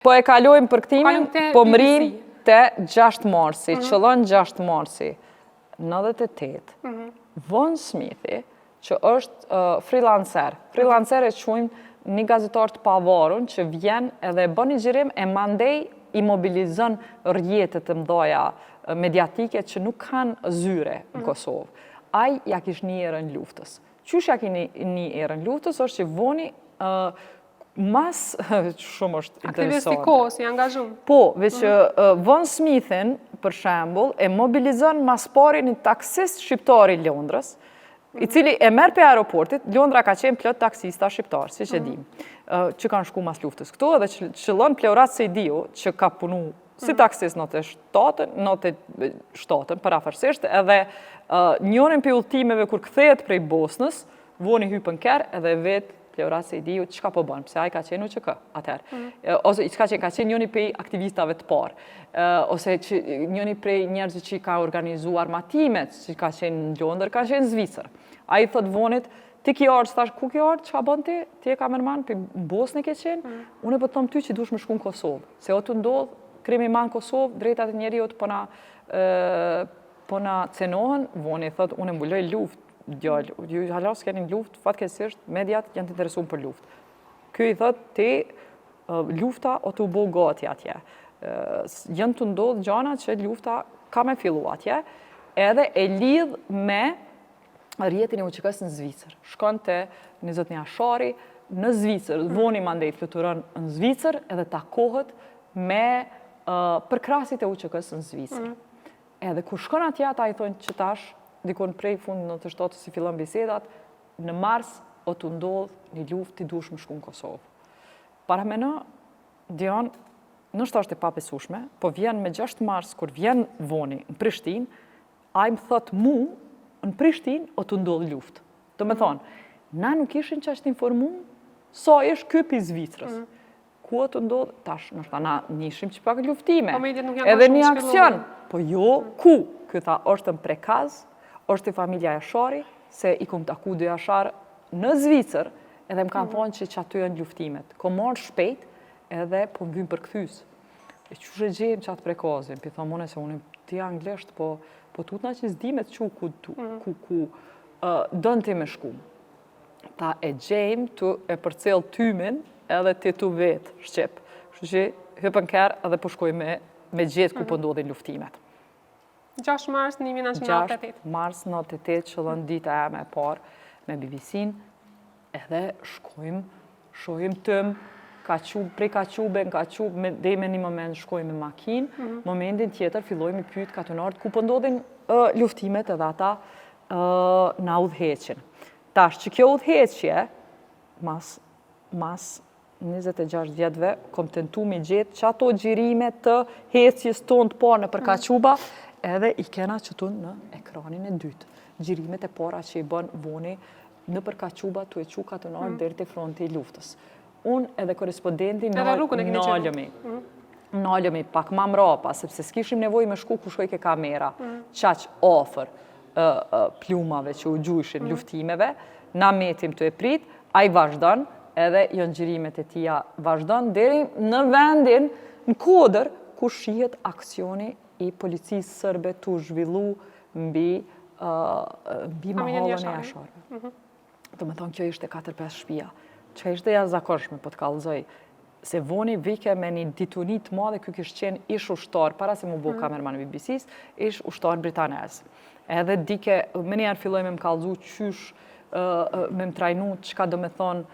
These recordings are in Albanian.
Po e kalojmë për këtimin, po mërim të 6 marsi, qëllon 6 marsi, 98, Von Smithi, që është freelancer. Freelancer e quajmë një gazetar të pavarur që vjen edhe bën një xhirim e mandej i mobilizon rrjetet të mdoja mediatike që nuk kanë zyre në Kosovë. Ai ja kish një erën luftës. Qysh ja ki një erën luftës është që Voni mas shumë është interesante. Aktivisti kohës, i angazhum. Po, veç që Von Smithin, për shembull, e mobilizon mas pari një taksist shqiptar i Londrës, i cili e merr pe aeroportit. Londra ka qenë plot taksista shqiptar, siç e dim, që kanë shku mas luftës këtu, edhe qëllon Pleurat Sejdiu, që ka punu si taksist në të 7, parafërsisht, edhe njërin për udhëtimeve kur kthehet prej Bosnës, Voni hypën kerr edhe vetë Pleurat Sejdiu, çka po bën, pse ai ka qenë UÇK atëherë. Ose ka qenë njëri prej aktivistave të parë, ose njëri prej njerëzve që ka organizuar armatimet, që ka qenë në Londër, ka qenë në Zvicër. Ai thot Vonit, ti ki ardh, thash, ku ki ardh, çka bën ti? Ti e kamerman, për Bosnë ke qenë? Unë po të them ty që duhesh me shku në Kosovë, se o të ndodh krimi i madh në Kosovë, drejtat e njeriut po na cenohen. Voni thot, unë mbuloj luftë. Djallë, ju hala s'keni luft, fatkesisht, mediat janë të interesuar për luft. Ky i thot, ti lufta o të u bo gati atje. Janë të ndodhë gjana që lufta ka me fillu atje, edhe e lidh me rjetin e UÇK-s në Zvicër. Shkon të 21 Shari në Zvicër, Voni mandej fluturon në Zvicër edhe takohet me përkrasit e UÇK-s në Zvicër. Edhe kur shkon atje, ata i thonë që tash, dikon prej fund në të shtatë si fillon bisedat, në mars o të ndodhë një luft të dushme shku në Kosovë. Para me në, Dion, nështë është e pabesueshme, po vjen me 6 mars, kur vjen Voni në Prishtinë, a i më thot mu, në Prishtinë o të ndodhë luft. Do me thonë, na nuk ishin që është informu, sa ish kypi Zvicrës. Ku o të ndodhë, tash, nështë na njishim që pak luftime, edhe një aksion. Po jo, ku? Këta është në prekaz, është i familja Jashari, se i kom taku dy Jashar në Zvicër, edhe më kanë thonë që aty janë luftimet. Ko marrë shpejt, edhe po më vymë për këthys. E që shë gjejmë që atë prekazin, për thonë se unë ti anglisht, po tutna që zdimet që ku dënë ti me shku. Ta e gjejmë të e përcel tymin, edhe ti të vetë shqip. Shë që hypën kërë edhe po shkoj me gjithë ku po ndodhin luftimet. 6 mars 1998. 6 mars 1998 qëllon dita e me parë me BBC-n, edhe shkojmë, shohim tëm, prej Kaqube në Kaqube, dhe me një moment shkojmë me makinë, momentin tjetër fillojmë i pyet katonarët ku po ndodhin luftimet edhe ata na udhëheqin. Tash që kjo udhëheqje, mas 26 vjetëve, kom tentu me gjetë që ato gjirime të hecjes tonë të parë në për Qaquba, edhe i kena qëtun në ekranin e dytë. Gjirimet e para që i bën Voni në për Qaquba të e qu katonarë deri te fronti i luftës. Unë edhe korespondenti nalëmi pak ma mrapa, sepse s'kishim nevoj me shku ku shkoj ke kamera, qaq ofër plumave që u gjujshin luftimeve, na metim të e prit, a i vazhdon, edhe janë gjirimet e tia vazhdon, deri në vendin, në kodër, ku shihet aksioni i policisë sërbe të zhvillu mbi mahallën e Jasharëve. Do me thonë, kjo ishte 4-5 shtëpia. Që ishte jashtëzakonshme, po të kallëzoj, se Voni vike me një ditunit madhe, kjo kishtë qenë ish ushtar, para se mu bo kamerman në BBC-s, ish ushtar britanes. Edhe dike, me njerë filloj me më kallëzu qysh, me më trajnu, qka do me thonë,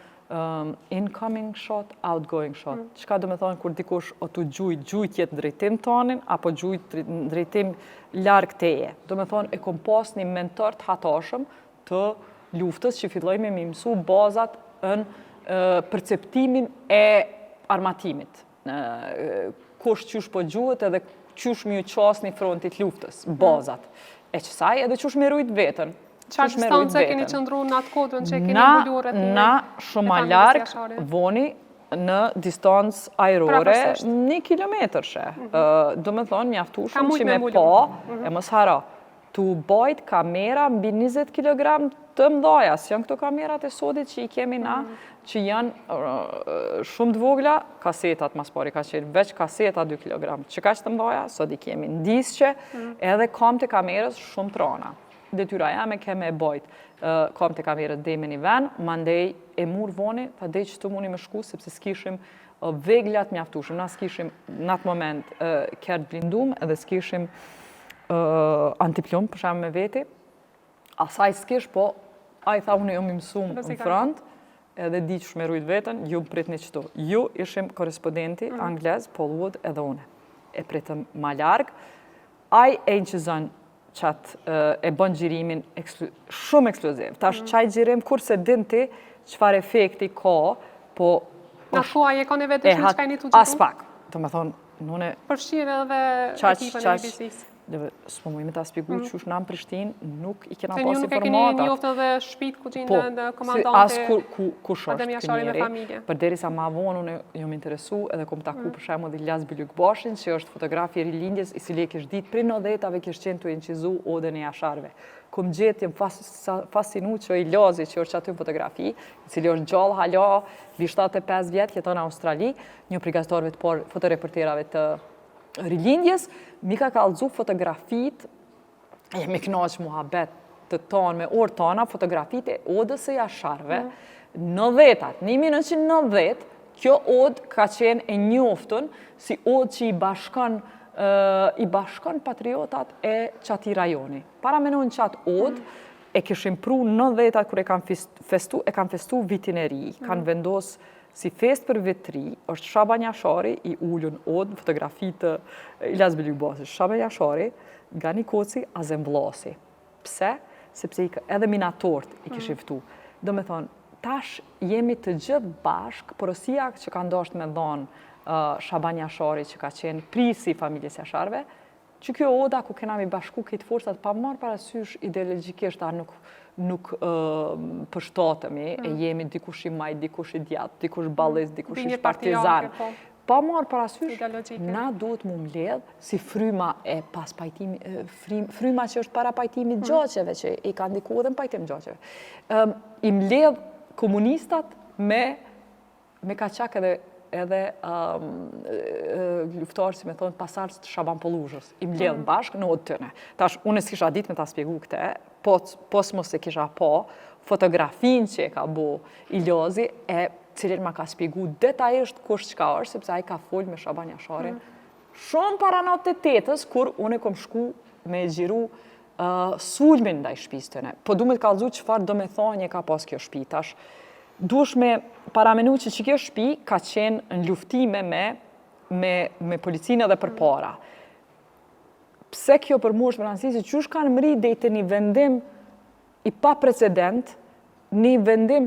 incoming shot, outgoing shot. Qka do me thonë kur dikush o të gjujt jetë drejtim tonin, apo gjujt drejtim larg teje. Do me thonë e kom pas një mentor të hatashëm të luftës që filloj me mësu bazat në perceptimin e armatimit. Kush qysh po gjuhet edhe qysh mi u qasni frontit luftës, bazat. E qësaj edhe qysh me rujt vetën. Qa distancë keni qëndru në atë kodën që keni mbulurët? Na shumë largë, Voni në distancë ajrore 1 kilometrshe. Do me thonë, mjaftushëm që me pa, e mos hara, të bajt kamera mbi 20 kg të mdhaja, si janë këto kamerat e sodit që i kemi na, që janë shumë të vogla, kasetat mas pari ka qenë veç kaseta 2 kg, që ka që të mdoja, sot i kemi ndisqe, edhe kam të kamerës shumë të rana. Detyra jame keme e bojt, kam të kamerët dhe me një ven, mandej e mur voni, ta dhe që të muni me shku, sepse s'kishim veglat mjaftushim, na s'kishim në atë moment kert blindum, edhe s'kishim antiplum, për shemë me veti, asaj s'kish, po a i tha unë jom i mësum në front, edhe di që shmerujt vetën, ju më prit një qëto. Ju ishim korespondenti anglez, Paul Wood edhe une. E pritëm ma largë. Aj e në që zënë qatë e bën gjirimin shumë eksploziv. Tash qaj gjirim, kur se din ti qëfar efekti ka, po... Në thua, je ka në vetë shumë që ka një të gjiru? As pak. Të me thonë, nune... Përshirë edhe ekipën e BBC-s. S'po mujme ta spiku që është në Prishtinë, nuk i kena pas informata. Se një nuk e keni njoftë edhe shpit ku gjinë dhe komandante kush është njeri. Për deri sa ma vonë, unë jom interesu edhe kom taku për shemë dhe Ilyas Bylykbashin, që është fotografi i rilindjes, i cili e kish ditë prej 90-ave kish qenë të incizu odën e jasharve. Kom gjetë, jem fascinu që Ilyazi, që është aty fotografi, i cili është gjallë hala, vi 75 vjetë, jeton në Australi, një prigastorve të por fotoreporterave të rilindjes, mi ka kallëzu fotografit, jemi knaq muhabet të tonë me orë tona, fotografit e odës e jasharve, 1990, kjo odë ka qenë e njoftën si odë që i bashkon patriotat e qati rajoni. Para menon qatë odë, e kishim pru 90-at kër e kanë festu vitin e ri, kanë vendosë si fest për vitri, është Shaban Jashari i ullun odë, fotografi të Ilyas Bylykbashit. Shaban Jashari, nga një koci, azemblasi. Pse? Sepse edhe minatort i kishim ftu. Do me thonë, tash jemi të gjithë bashkë, porosia që ka ndosht me dhonë Shaban Jashari, që ka qenë prisi familjes Jasharve, që kjo oda ku kena mi bashku këtë forcat pa marë parasysh ideologjikisht, ta nuk përshtatemi, e jemi dikush i majt, dikush i djatë, dikush ballist, dikush i partizan. Pa marë parasysh, na duhet mu mbledh si fryma e pas pajtimi, fryma që është para pajtimit gjoqeve, që i ka ndiku edhe në pajtim gjoqeve. I mbledh komunistat me kaqak edhe luftarë, si me thonë, pasarës të Shaban Polluzhës. I mbledh bashkë në odë tëne. Tash, unë s'kisha ditë me ta spjegu këte, pos mos e kisha fotografin që e ka bo Ilyazi, e cilin ma ka spjegu detajisht kush qka është, sepse a i ka folë me Shaban Jasharin. Shumë para natë të 8-ës, kur unë e kom shku me gjiru sulmin ndaj shtëpisë tëne. Po du me të kallëzu çfarë do me thonje ka pas kjo shtëpi. Tash, dush me paramenu që kjo shtëpi ka qenë në luftime me policinë edhe për para. Pse kjo për mu është më rëndësishme, që qysh kanë mri dhe të një vendim i pa precedent, një vendim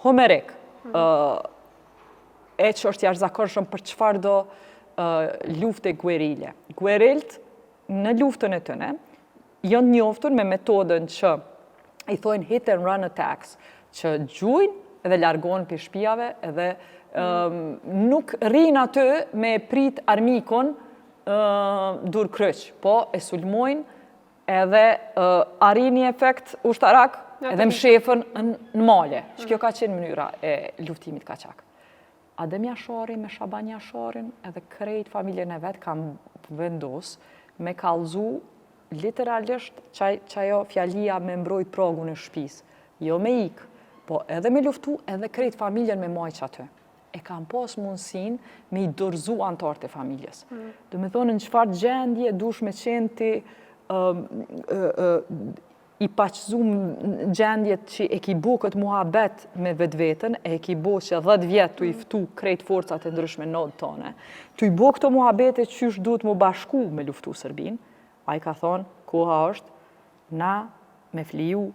homerik, e që është jashtëzakonshëm për çfarë do lufte guerile. Guerilt në luftën e tëne, janë njoftur me metodën që i thojnë hit and run attacks, që gjujnë edhe largohen për shtëpiave edhe nuk rrinë aty me prit armikon dur kryq, po e sulmojnë edhe arrin një efekt ushtarak edhe mshefën në male, që kjo ka qenë mënyra e luftimit kaqak. Adem Jashari me Shaban Jasharin edhe krejt familjen e vetë kam vendos me kallëzu literalisht qajo fjalia me mbrojt progun e shtëpisë, jo me ikë, po edhe me luftu edhe krejt familjen me majq aty. E kam pas mundësin me i dorëzu antarët e familjes. Do me thonë në qëfar gjendje dush me qenë ti i paqëzum gjendjet që e ki bo këtë muhabet me vetë vetën, e ki bo që 10 vjetë të i ftu krejt forcat e ndryshme nodë tone, të i bo këto muhabete qysh duhet mu bashku me luftu Sërbin, a i ka thonë, koha është na me fliju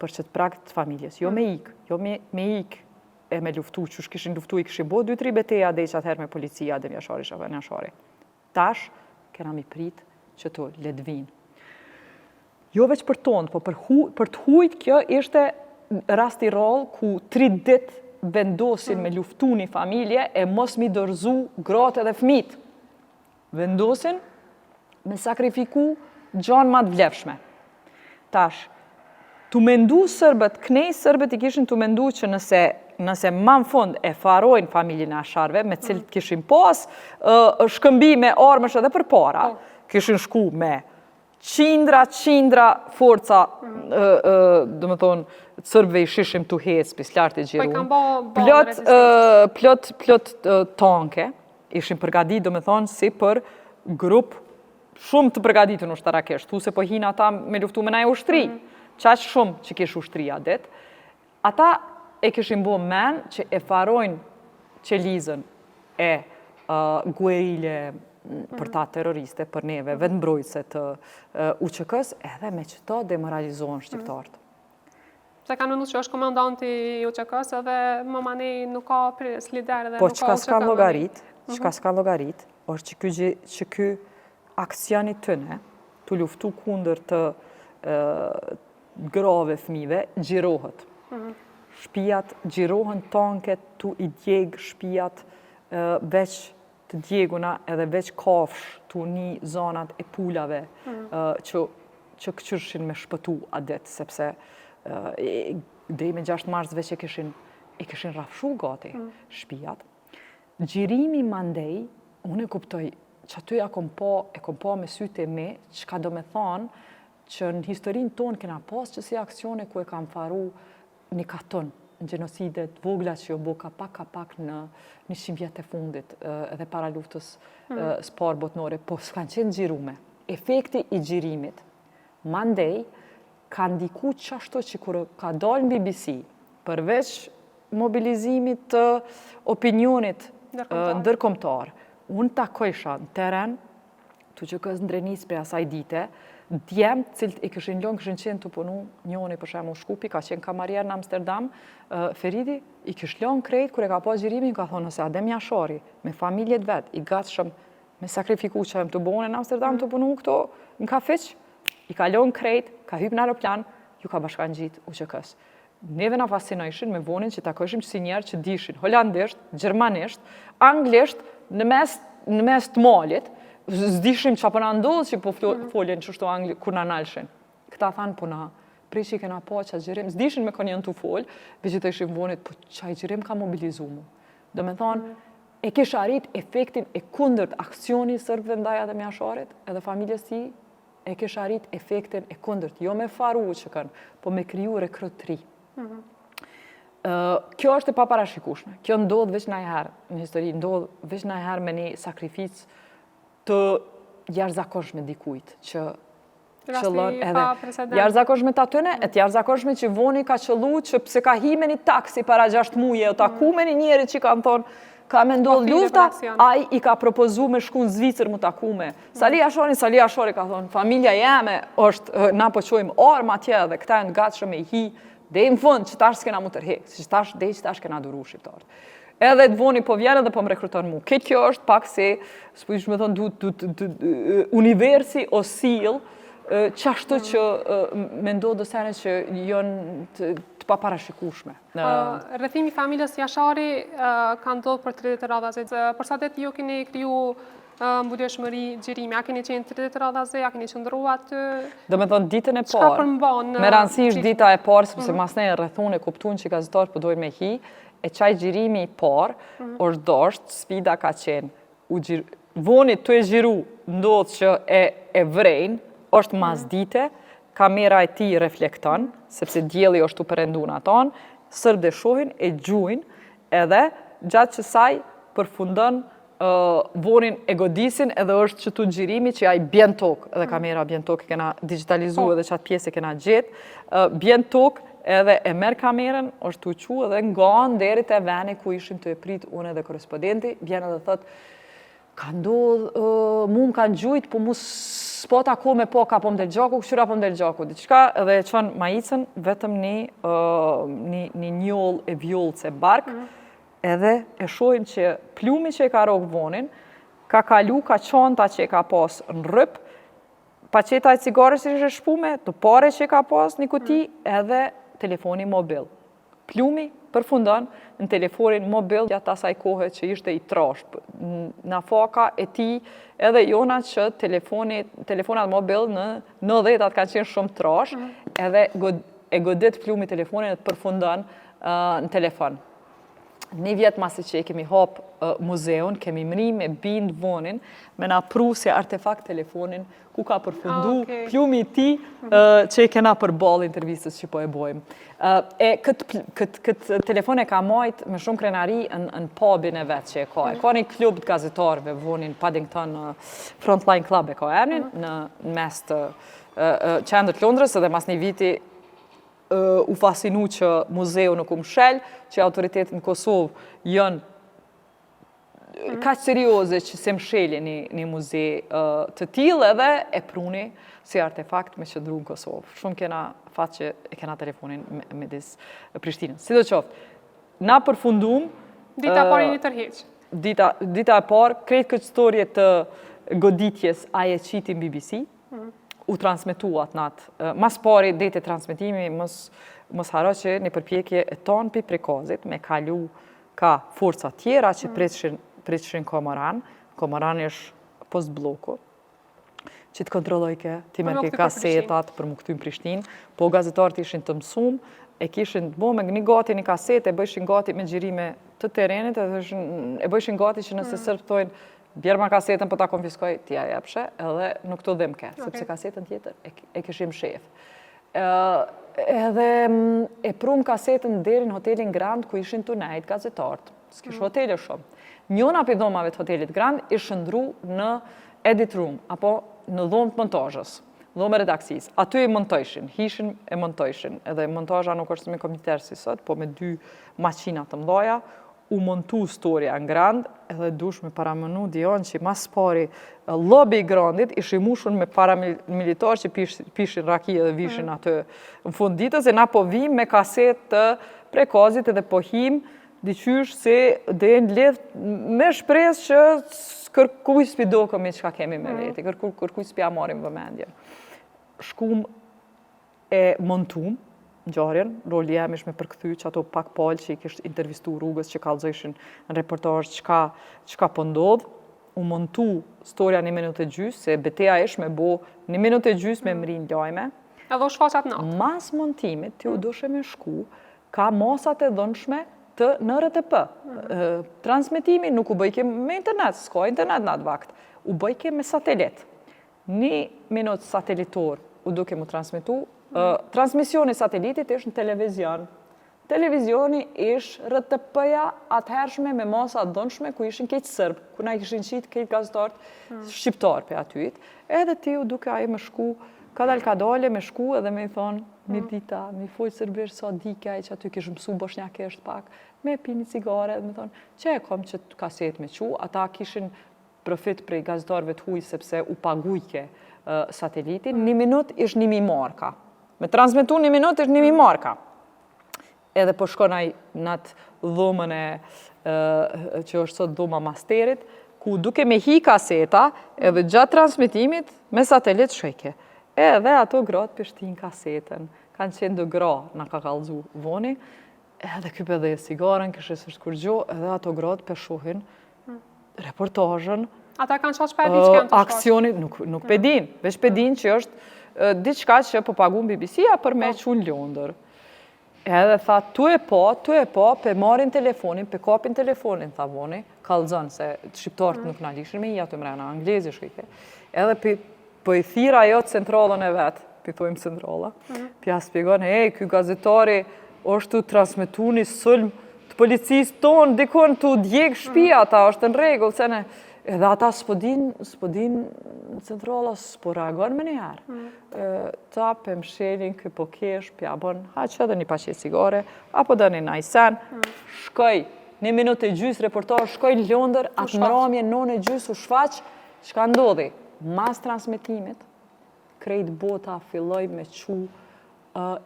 për që të prakt të familjes, jo me ikë, jo me ikë e me luftu, që kishin luftu i kishin bo 2-3 beteja dhe i që atëherë me policia dhe Jashari, Shaban Jashari. Tash, kena mi prit që të ledvin. Jo veç për tonë, po për të hujt, kjo ishte rasti roll ku 3 dit vendosin me luftu një familje e mos mi dorëzu gratë edhe fmit. Vendosin me sakrifiku gjanë ma të vlefshme. Tash, Tu mendu sërbët, knej sërbët i kishin tu mendu që nëse ma në fund e farojnë familjen e Asharve, me cilët kishin pas shkëmbime armësh edhe për para, kishin shku me qindra forca, do më thonë, sërbëve i shishim të hecë, pis lartë e gjiru. Po i kam bo Plot tanke, ishin përgadit, do më thonë, si për grup shumë të përgaditur në ushtarakisht, tu se po hina ata me luftu me na e ushtri, qaq shumë që kish ushtria dit. Ata e kishin bo men që e farojnë qelizën e guerile për ta terroriste, për neve, vetë mbrojtëse të UÇK-s, edhe me qëto demoralizohen shqiptarët. Se ka nënus që është komandanti i UÇK-s edhe më mani nuk ka pres lider dhe po nuk ka UÇK. Qka s'ka llogarit, është që ky aksioni tëne, të luftu kundër të grave fëmive, gjirohet. Shtëpiat gjirohen, tanket, tu i djeg shtëpiat, veç të djeguna edhe veç kafsh, tu një zonat e pulave që këqyrshin me shpëtu adet, sepse deri me 6 mars veç e kishin rafshu gati shtëpiat. Gjirimi mandej, unë e kuptoj që aty e kom pa me sytë e me, çka do me thonë që në historinë tonë kena pas qësi aksione ku e kam faru një katon, në gjenocidet vogla që jo bo ka pak në 100 vjet e fundit edhe para luftës së parë botnore, po s'kanë qenë gjirume. Efekti i gjirimit, mandej, ka ndiku qashtu që kur ka dalë në BBC, përveç mobilizimit të opinionit ndërkombëtar, unë takojsha në teren, tu që kësë ndrenis për asaj dite, djemë cilët i këshin qenë të punu, njoni për shemë u Shkupi, ka qenë kamarier në Amsterdam, Feridi, i kësh lënë krejt, kër e ka pas gjirimin, ka thonë, nëse Adem Jashari, me familjet vetë, i gatshëm me sakrifiku që të bone në Amsterdam të punu këto në kafiq, i ka lënë krejt, ka hypë në aeroplan, ju ka bashkan gjitë UÇK-s. Neve na fascinojshin me vonin që takojshim që si njerë që dishin holandisht, gjermanisht, anglisht, në mes të malit, zdishim që apë në ndodhë që po foljen qështu angli kur në nalshin. Këta thanë, po na prej që i kena pa që gjirim, zdishin me konjen të folë, veç që të ishim vonit, po që gjirim ka mobilizu mu. Do me thonë, e kish arrit efektin e kundërt aksioni sërbëve ndaj Adem Jasharit, edhe familjes ti, e kish arrit efektin e kundërt, jo me faru UÇK-n, po me kriju rekrutri. Kjo është e paparashikueshme. Kjo ndodh veç najherë në histori, ndodh veç najherë me një sakrificë të jashtëzakonshme dikujt, që qëllon edhe jashtëzakonshme të atyne, e të jashtëzakonshme që voni ka qëllu që pse ka hi me një taksi para 6 muje, o taku me një njeri që kanë thonë, ka me ndodh lufta, ai i ka propozu me shku në Zvicër mu taku me. Sali Jashari ka thonë, familja jeme është, na po qojmë armë atje dhe këta e në gatshëm e hi, dhe i më fund që tash s'kena mu tërhek, që tash kena duru shqiptarët. Edhe të voni po vjene dhe po më rekruton mu. Këtë kjo është pak se, s'po ishme thonë, universi o sil, qashtu që me ndodhë dësene që jonë të paparashikueshme. Rrethimi familjes Jashari ka ndodhë për 30 radhaze. Për sa det ju keni kriju mbuleshmëri gjirimi, a keni qenë 30 radhaze, a keni qëndru aty? Do me thonë ditën e Çka parë, përmban? me rëndësisht dita e parë, sepse mas ne rrethun e kuptun që gazetarët po dojnë me hi, e qaj gjirimi i parë, është dosht, sfida ka qenë, vonit të e gjiru, ndodhë që e vrejnë, është mas dite, kamera e ti reflekton, sepse djeli është të përendun aton, sërbë dhe shohin, e gjujnë, edhe gjatë që saj përfundon vonin e godisin, edhe është që të gjirimi që ja i bjen tokë, edhe kamera bjen tokë, kena digitalizu edhe qatë pjesë e kena gjetë, bjen tokë, edhe e merë kamerën, është të uqu edhe nga nderit e veni ku ishim të e prit unë edhe korespondenti, vjen edhe thëtë, ka ndodhë, mu më kanë gjujtë, po mu s'po tako me po ka po më del gjaku, këshyra po më del gjaku, diqka edhe e qënë majicën, vetëm një njoll e vjollë se barkë, edhe e shojnë që plumi që e ka rogë vonin, ka kalu, ka qanta që e ka pas në rëp, paqeta e cigarës që ishe shpume, të pare që e ka pas një kuti, edhe telefoni mobil. Plumi përfundon në telefonin mobil gjatë asaj kohë që ishte i trashë. Në faka e ti edhe jona që telefonat mobil në 90-at kanë qenë shumë trashë, edhe e godit plumi telefonin e të përfundon në telefon. Një vjetë masi që e kemi hapë muzeun, kemi mri me bindë vonin, me na pru se artefakt telefonin ku ka përfundu plumi ti që e kena përballë intervistës që po e bojmë. Këtë telefon e ka majtë me shumë krenari në pubin e vetë që e ka. E ka një klub të gazetarëve vonin Paddington Frontline Club e ka emrin në mes të qendër të Londrës edhe mas një viti u fascinu që muzeu nuk mshel, që autoritetet në Kosovë janë kaq serioze që se msheli një muze të tillë edhe e pruni si artefakt me qëndru në Kosovë. Shumë kena fat që e kena telefonin me disë Prishtinën. Sidoqoftë, na përfundum Dita e parë një tërheq. Dita e parë, krejt këtë storje të goditjes aje qitin BBC, u transmituat natë. Mas pari, dete transmitimi, mos haro që një përpjekje e tonë për prekazit me kalu ka forca tjera që pritshin Komoran. Komoran është post bloku, që të kontrollojke, ti merke kasetat për më këtu në Prishtinë, po gazetarët ishin të mësum, e kishin të bo me një gati një kaset, e bëjshin gati me gjirime të terenit, e bëjshin gati që nëse sërptojnë bjerë ma kasetën po ta konfiskoj, tja jepshe, edhe nuk të dhimke, sepse kasetën tjetër e kishim shef. Edhe e prum kasetën deri në hotelin Grand, ku ishin të nejtë gazetartë, s'kish hotelë shumë. Njona për dhomave të hotelit Grand ishë ndru në edit room, apo në dhomë të montajës, dhomë redaksis. Aty e montojshin, hishin e montojshin, edhe montajëa nuk është me komiter si sot, po me 2 maqinat të mdoja, u montu storia në Grand, edhe dush me paramënu dion që mas pari lobby i Grandit ishi mushun me paramilitar që pishin raki edhe vishin atë në fund ditës, e na po vim me kaset të prekazit edhe po him diqysh se dhe në lidh me shpres që kërkuj s'pi do këmi që ka kemi me veti, kërkuj s'pi amarim vëmendje. Shkum e montum, gjarjen, roli jem ish me përkthy që ato pak palë që i kishtë intervistu rrugës që kalëzëshin në reportaj qka po ndodh, u montu storia 1 minutë e gjys, se beteja ish me bo 1 minutë e gjys me mrin lajme. Edhe u shfaqat natë. Mas montimit, ti u dushe me shku, ka masat e dhënshme në RTP. Transmetimi nuk u bëjke me internet, s'ka internet në atë vakt, u bëjke me satelit. 1 minutë satelitor u duke mu transmitu. Transmisioni satelitit ishë në televizion. Televizioni ishë RTP-ja atëhershme me masa dhënshme ku ishin kejtë sërbë, ku na ishin qitë kejtë gazetarët shqiptarë për atyit. Edhe ti u duke aje me shku, ka dale me shku edhe me i thonë, mirë dita, mi fojtë sërbërë sa dikaj që aty kishë mësu boshnjakesht pak, me pi një cigare edhe me thonë, që e kom që kaset me qu, ata kishin profit prej gazetarëve të huj sepse u pagujke satelitin, 1 minut ishë 1.000 marka. Me transmitu 1 minut është 1.000 marka. Edhe po shkonaj në atë dhomën që është sot dhoma masterit, ku duke me hi kaseta, edhe gjatë transmitimit, me satelit shojke. Edhe ato gratë pështin kasetën. Kanë qenë do gra në ka kalzu voni, edhe kype dhe sigaren, kështë është kur gjo, edhe ato gratë përshohin reportajën. Ata kanë qaq për e di që kanë të shkaq? Aksionit, nuk pedin, veç pedin që është diçka që po pagun BBC-a për me qunë Londër. Edhe tha, tu e po, pe marin telefonin, pe kapin telefonin, tha voni, kalzën, se shqiptarët nuk në lishin me i atë mrena, anglezi shkike. Edhe po i thira jo centralën e vetë, pi thujmë centrala, pi a spjegon, ky gazetari është të transmitu një sulm të policisë tonë, dikon të djekë shpia ta, është në regullë, se ne... Edhe ata s'podin centrala s'po reagon me njëherë. Ta për mshelin, kë po kesh, pja bon, haqë edhe një paqe cigare, apo dhe një najsen, shkoj, 1 minutë e gjys reportaj, shkoj në Londër, atë mramje 9 e gjys u shfaq, çka ndodhi? Mas transmitimit, krejt bota filloj me qu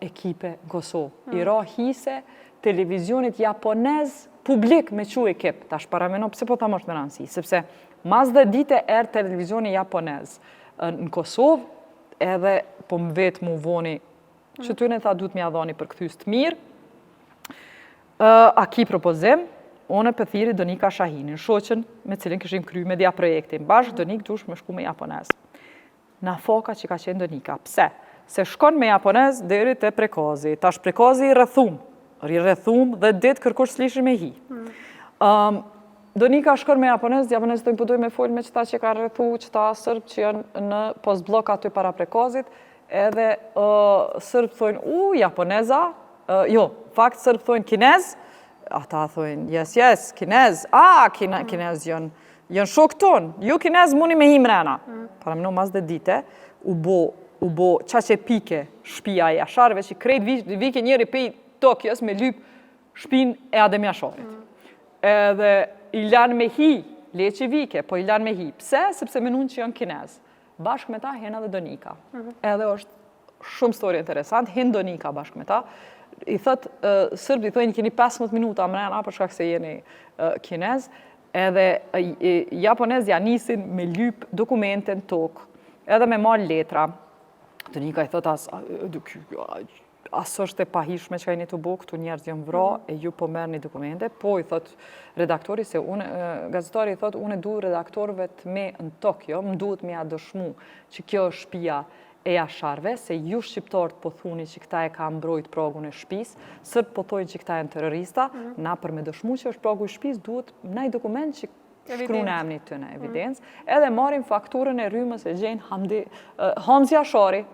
ekipe në Kosovë. I ra hise, televizionit japonez, publik me qu ekip, tash parameno, pëse po ta mështë me rëndësi, sepse mas dhe dite erë televizioni japonez në Kosovë, edhe po më vetë mu voni, që ty në tha du të mja dhoni për këthys të mirë, a ki propozim, one për thiri Donika Shahinin, shoqen me cilin këshim kry me dhja projektin, bashkë Donik dush me shku me japonez. Na foka që ka qenë Donika, pse? se shkon me japonez deri te Prekozi. Tash Prekozi i rrethum dhe ditë kërkush s'lishi me hi. Donika shkon me japonez tojnë përdoj me folë me qëta që ka rrethu, qëta sërb që janë në post-blok aty para Prekozit, edhe sërb thojnë, japoneza, fakt sërb thojnë kinez, ata thojnë, yes, kinez, kinez janë shok tonë, ju kinez muni me hi mrena. Para minu mas dhe dite, u bo qaqe pike shpia e Jasharëve që krejt vike njëri pej Tokios me lyp shpin e Adem Jasharit. Edhe i lanë me hi, leqi vike, po i lanë me hi. Pse? Sepse menun që janë kinez. Bashkë me ta hen edhe Donika. Edhe është shumë story interesant, hen Donika bashkë me ta. I thot, sërbë i thojnë keni 15 minuta mrena, për shkak se jeni kinez, edhe japonez ja nisin me lyp dokumenten tokë, edhe me marrë letra. Donika i thot asë është e pahishme që ka një të bo, këtu njerëz janë vra, e ju po merë një dokumente, po i thot redaktori, gazetari i thot, unë du redaktorëve të me në Tokyo, më duhet me ja dëshmu që kjo është shtëpia e Jasharëve, se ju shqiptarët po thuni që këta e ka mbrojt pragun e shtëpisë, sërt po thojnë që këta e në terrorista, na për me dëshmu që është pragu i shtëpisë, duhet nëj dokument që shkru në emni të në evidencë, edhe marim fakturën e rrymës e gjenë Hamzi Jashari,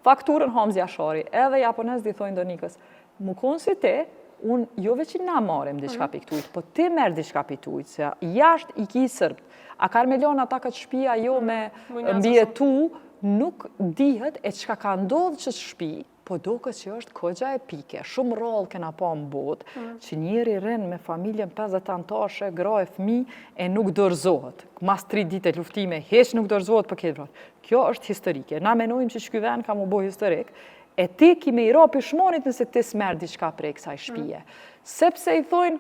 fakturën Hamzi Jashari, edhe japonez di thojnë Donikës, mu konë si te, unë jo veç që na marim diçka piktujt, po ti merë diçka piktujt, se jashtë i ki sërbt. A Karmelion ata këtë shpia jo me mbjetu, nuk dihet e qka ka ndodhë që shpi, po do këtë që është kogja e pike, shumë rrallë kena pa më botë, që njeri rrinë me familjen 50 antashe, gra e fmi, e nuk dorëzohet. Mas 3 dite luftime, heq nuk dorëzohet për këtë vratë. Kjo është historike. Na menojmë që ky vend ka mu bo historik, e ti ki me i ra pishmonit nëse ti s'merë diçka prej kësaj shpije. Sepse i thojnë,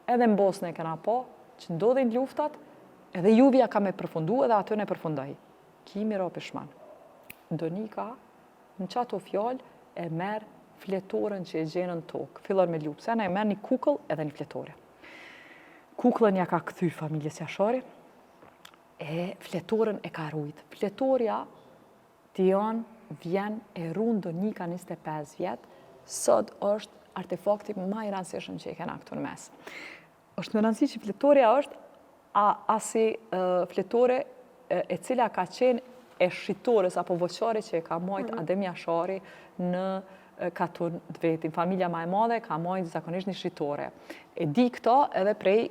edhe në Bosnë e kena pa, që ndodhin luftat, edhe Juvja ka me përfundu edhe atë ne përfundoj. Ki me i ra pishman. Donika, në qato fjallë, e merë fletorën që e gjenë në tokë. Fillon me lupë, sena e merë një kukull edhe një fletore. Kukullën ja ka këthy familjes Jashari, e fletorën e ka rujtë. Fletoria, Dion, vjen e runë Donika 25 vjetë, sot është artefakti ma i rëndësishëm që i kena këtu në mes. është me rëndësi që fletoria është asi fletore e cila ka qenë e shqitores apo voqare që e ka mojt Adem Jashari në katun të vetin. Familja ma e madhe ka mojt zakonisht një shqitore. E di këto edhe prej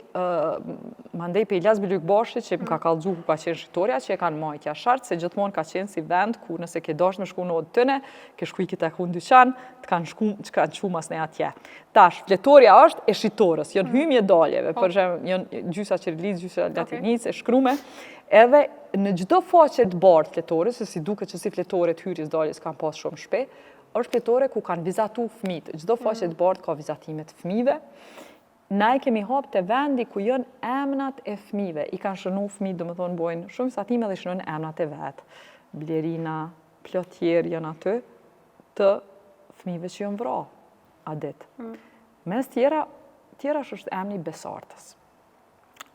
mandej për Ilyas Bilykbashi që më ka kallëzu ku ka qenë shqitoria që e kanë mojt Jashartë, se gjithmonë ka qenë si vend ku nëse ke dosh me shku në odë tëne, ke shku i kita ku në dyqan, të kanë shku mas ne atje. Tash, fletoria është e shqitores, janë hymje daljeve, për shemë janë gjysa qirilis, gjysa latinis, e shkrume, edhe në gjdo faqe të bardë fletore, se si duke që si fletore të hyrjes daljes kanë pas shumë shpe, është fletore ku kanë vizatu fëmijët. Gjdo faqe të bardë ka vizatimet fëmijëve. Na e kemi hapë të vendi ku jënë emnat e fëmijëve. I kanë shënu fëmijët, do më thonë, bojnë shumë vizatime dhe shënujnë emnat e vetë. Blerina, plot tjerë janë aty, të fëmijëve që jënë vra, a ditë. Mes tjera është emni Besartës.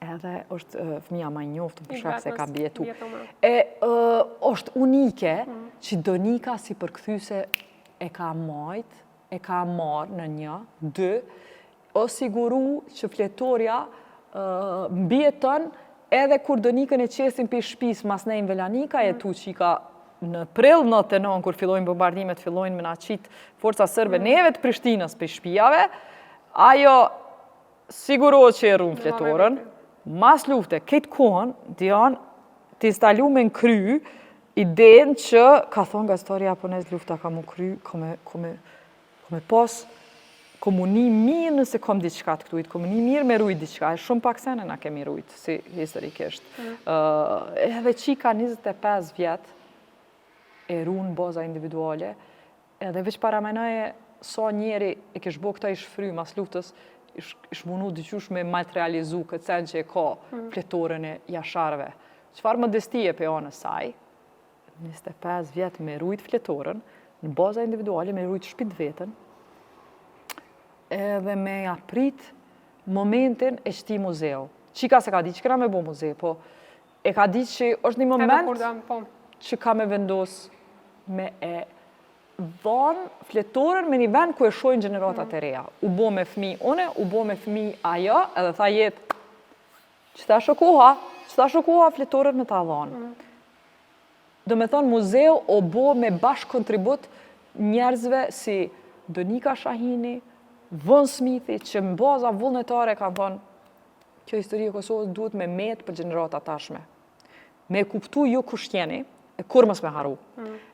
Edhe është fëmija ma njoftë, për shkak se ka bjetu. është unike që Donika si përkthyse e ka majt, e ka marë në 1, 2, o siguru që fletoria mbjetën edhe kur Donikën e qesin për shpis mas nejnë Velanika, e tu që i ka në prill 99, kur fillojnë bombardimet, fillojnë me na qitë forca sërbe neve të Prishtinës për shpijave, ajo siguro që e runë fletorën. Mas lufte, këtë kohën, Dion, të instalu me në kry, idenë që, ka thonë gazetari japonez, lufta ka mu kry, kome pas komuni mirë nëse kom diçka të këtujt, komuni mirë me rujt diçka, e shumë pak sene na kemi rujt, si historikisht. Edhe qika 25 vjetë, e runë baza individuale, edhe veç paramenaje, sa njeri e kesh bo këta i shfry mas luftës, ishmunu dyqysh me materializu këtë sen që e ka fletorën e Jasharëve. Qëfar modestie për anës saj, 25 vjetë me rujt fletorën, në baza individuale me rujt shpit vetën, edhe me aprit momentin e qëti muzeu. Qika se ka di që këna me bo muzeu, po e ka di që është një moment që ka me vendos me e dhanë fletorën me një vend ku e shojnë gjeneratat e reja. U bo me fëmi une, u bo me fëmi ajo, edhe tha jetë, që ta shokoha fletorën me ta dhanë. Do me thonë, muzeu o bo me bashkë kontribut njerëzve si Donika Shahini, Von Smithi, që në baza vullnetare kanë thonë, kjo histori e Kosovës duhet me metë për gjenerata tashme. Me kuptu ju kush jeni, e kur mos me haru.